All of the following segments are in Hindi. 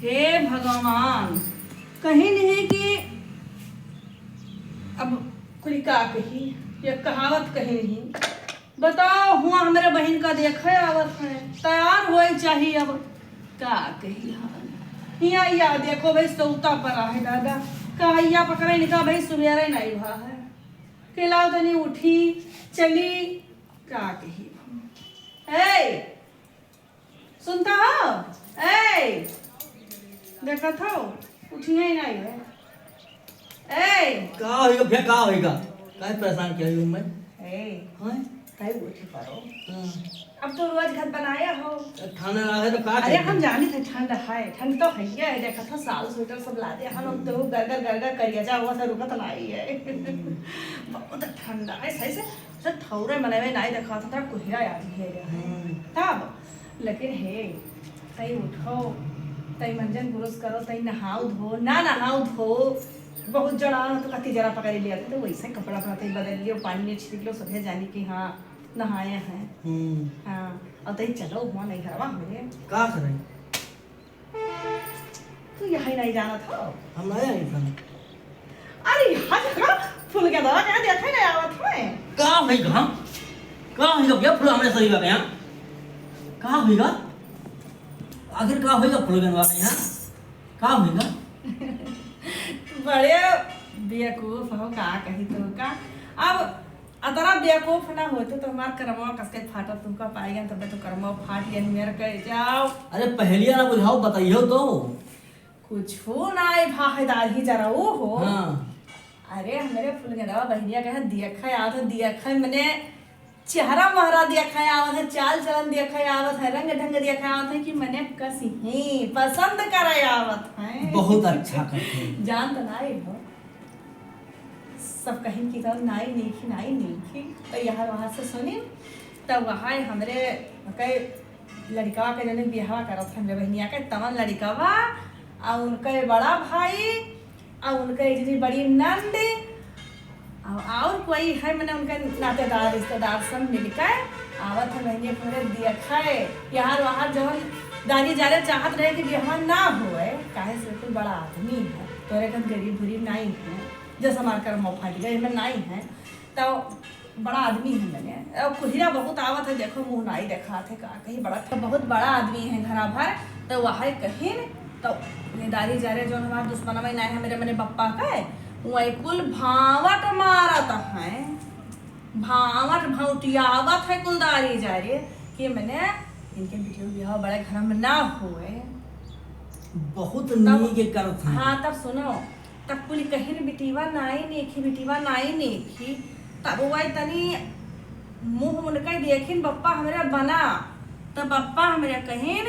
हे भगवान, कहीं नहीं कि अब कुल का कही, ये कहावत कहीं नहीं। बताओ हुआ हमारे बहन का देखे आवत है, तैयार हो चाहिए। अब का कही हाल या देखो भाई सौता पर है दादा कहिया पकड़े निका भाई सुबेरे नहीं भा है केलाओ तनी उठी चली का कही। ए सुनता हो? ए देखा था उठिए ही नहीं है। ए का होएगा भैया का होएगा काय परेशान किया हूं मैं ए हां कई उठी पड़ो। हां अब तो रोज घर बनाया हो। खाना ना है तो का अरे हम जाने थे ठंड है, ठंड तो है ही है। देखा था साल स्वेटर सब ला दे हम तो गरगर करिया जा हुआ था रुकत लाई है। बहुत ठंडा है सही से सब ठौरे मनेवे नहीं देखा था कुहिरा याद है तब। लेकिन हे तई उठो तई मंजन पुरुष करो तई नहाओ धो ना नहाओ धो बहुत जड़ा तो कति जरा पकड़ लिया तो वैसे कपड़ा अपना तई बदल लियो पानी में छिड़क लो सभे जानी कि हाँ नहाए हैं। हाँ और तई चलो हुआ नहीं घरवा मेरे का करे तू यही नहीं जाना था। हम आया नहीं था। अरे यहाँ जगह फूल के दवा क्या देखे नहीं आवत है का होएगा भैया फूल हमरे सही बात यहां का होएगा आखिर का होएगा फूल बनवा के यहां का होएगा बड़े बेवकूफ हो का कही तो का। अब अतरा बेवकूफ ना होते तो हमार करमवा कसके फाटा तुमका पाएगा तब तो करमवा फाट गया मेरे कह जाओ। अरे पहलिया ना बुझाओ बताइयो तो कुछ हो ना है भाईदार ही जरा वो हो। हां अरे हमारे फूल के दवा बहनिया कहे देखा आवत है देखा मैंने चेहरा महरा देखा आवत है चाल चलन देखा आवत है रंग ढंग देखा आवत है कि मैंने कसी ही पसंद करे आवत है। बहुत अच्छा करते हैं जान तो नाई हो सब कहीं की तरह नाई नहीं तो यहाँ वहाँ से सुनी तब वहाँ हमरे कई लड़का के जने बिहार करत हमरे बहनिया के तमन लड़कावा और उनके बड़ा भाई और उनके इतनी बड़ी नंद और कोई है मैंने उनके नातेदार रिश्तेदार सब मिलकर आवत है महीने पूरे देखा है यहाँ वहाँ जवन दानी जाने चाहत रहे कि बिहार ना होए काहे से कोई बड़ा आदमी है तोरे घर गरीब भरीब नहीं है जैसे हमारे कर्म फाट गए में नहीं है तो बड़ा आदमी है मैंने और कुहिरा बहुत आवत है देखो मुँह नहीं देखा थे का कहीं बड़ा बहुत बड़ा आदमी है घरा भर तो वहाँ कहीं तो दादी जा रहे जो हमारे दुश्मन में नहीं है मेरे मैंने बप्पा का वही कुल भावट मारत है भावट भौटियावत है कुलदारी जा रही कि मैंने इनके बिटिया बिहार बड़े घर में ना हुए बहुत नी के करत हैं। हाँ तब सुनो तब कुल कहीं बिटिवा नाई नेखी तब वही तनी मुँह उनका देखिन बप्पा हमारे बना तब बप्पा हमारे कहीं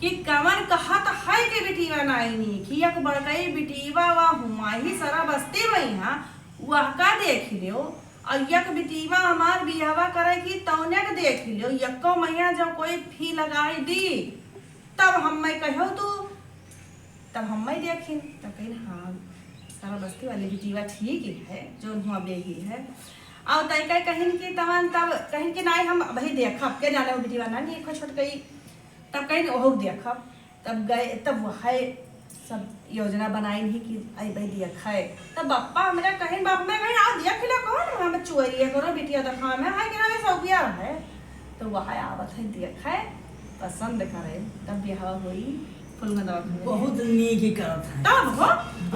कि कमन कहा तो है के बिटिवा नाई नेखी एक बड़कई बिटिवा वह हुआ ही सारा बस्ती वही हाँ वह का देख लियो और यक बिटिवा हमार बिहावा करे कि तौने के देख लियो यको मैया जब कोई फी लगाई दी तब हम मैं कहो तू तब हम मैं देखी तब कहीं हाँ सारा बस्ती वाली बिटिवा ठीक ही है जो हुआ बेगी है और तय कहीं कि तवन तब कहीं कि नहीं हम वही देखा के जाने वो बिटिवा ना नहीं छोट गई तब कहीं ओहो देखा तब गए तब वह सब योजना बनाई नहीं कि आई भाई देखा है तब बप्पा हमारे कहीं बाप में कहीं आओ देख लो कौन हमें चोरी करो बिटिया देखा में है कि ना सौकिया है तो वह आवत है देखा है पसंद करे तब ब्याह हुई फूल में बहुत नीक करत है तब हो।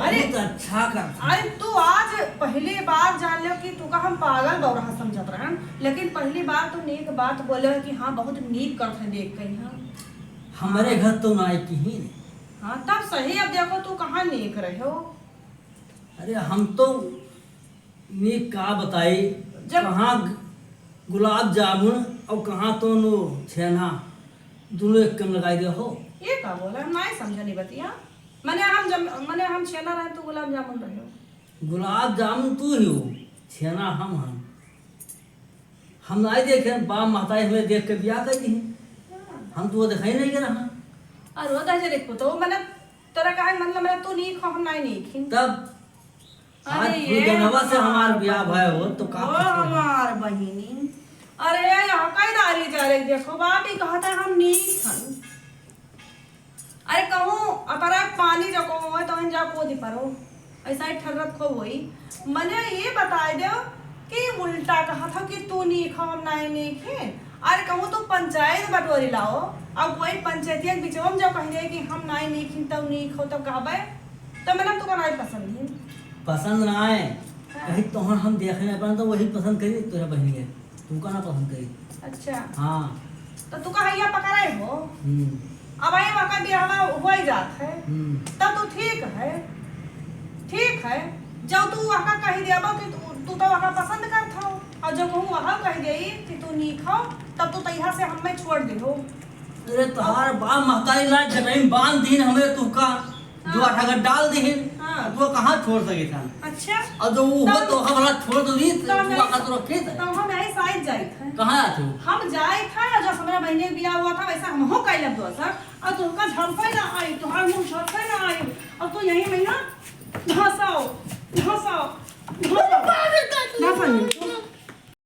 अरे बहुत अच्छा करत है। अरे तू आज पहली बार जान लो कि तू का हम पागल बौरा समझत रहन लेकिन पहली बार तू नेक बात बोले कि हाँ बहुत नीक करत है देख कहीं हाँ हमारे घर तो ना की ही हाँ तब सही। अब देखो तू कहाँ नेक रहे हो। अरे हम तो नीक का बताई कहाँ गुलाब जामुन और कहाँ तो नो छेना दोनों एक कम लगाई दे हो ये का बोला हम नहीं समझा नहीं बतिया मैंने हम छेना रहे तो गुलाब जामुन रहे हो। गुलाब जामुन तू ही हो छेना हम नहीं देखे बाप महताई हमें देख के ब्याह कर दी हम तो वो दिखाई नहीं कर रहा और वो कैसे देखो तो मैंने तेरा कहा मतलब मेरा तू नहीं खा हम नहीं खी तब आज ये जनवा से हमार ब्याह भय हो तो का ओ हमार बहिनी अरे यहाँ कई दारी जा रही देखो बाप ही कहता है हम नहीं खान अरे कहूँ अपरा पानी जो को है तो इन जा को दी परो ऐसा ही ठर्रत खो हुई मने ये बताए दो कि उल्टा कहा था कि तू नहीं खा हम नहीं खे अरे कहूँ तो पंचायत बटोरी लाओ अब वही पंचायतिया के बीचवा में जब कह कि हम नहीं खी तब नहीं खो तब कहबे तो मैंने तुमको नहीं पसंद है पसंद ना आए कहीं तो हम देखने अपन तो वही पसंद करी तेरा बहनी है तू का ना पसंद करी। अच्छा हाँ तो तू कहा यहाँ पकड़ाए हो अब आई वहाँ ब्याह हो ही जात है तब तो ठीक है जब तू वहाँ कही देबो कि तू तो वहाँ पसंद करता हो और जब कहूँ वहाँ कह दे कि तू नहीं खाओ तब तो तैयार से हमें छोड़ दे हो। अरे तोहार बाप महतारी ला जमीन बांध दीन हमें तू का जो अठागर डाल दीन तो कहाँ छोड़ सके था। अच्छा और जो वो हो तो हमारा छोड़ दो दी तो वहाँ तो रखे थे तो हम यही साइड जाए थे कहाँ आते हो हम जाए था जब हमारा बहने बिया हुआ था वैसा हम हो कैलब दो सर और तुमका झड़पे ना आई तुम्हारे मुंह झड़पे ना आई और तू यही महीना घसाओ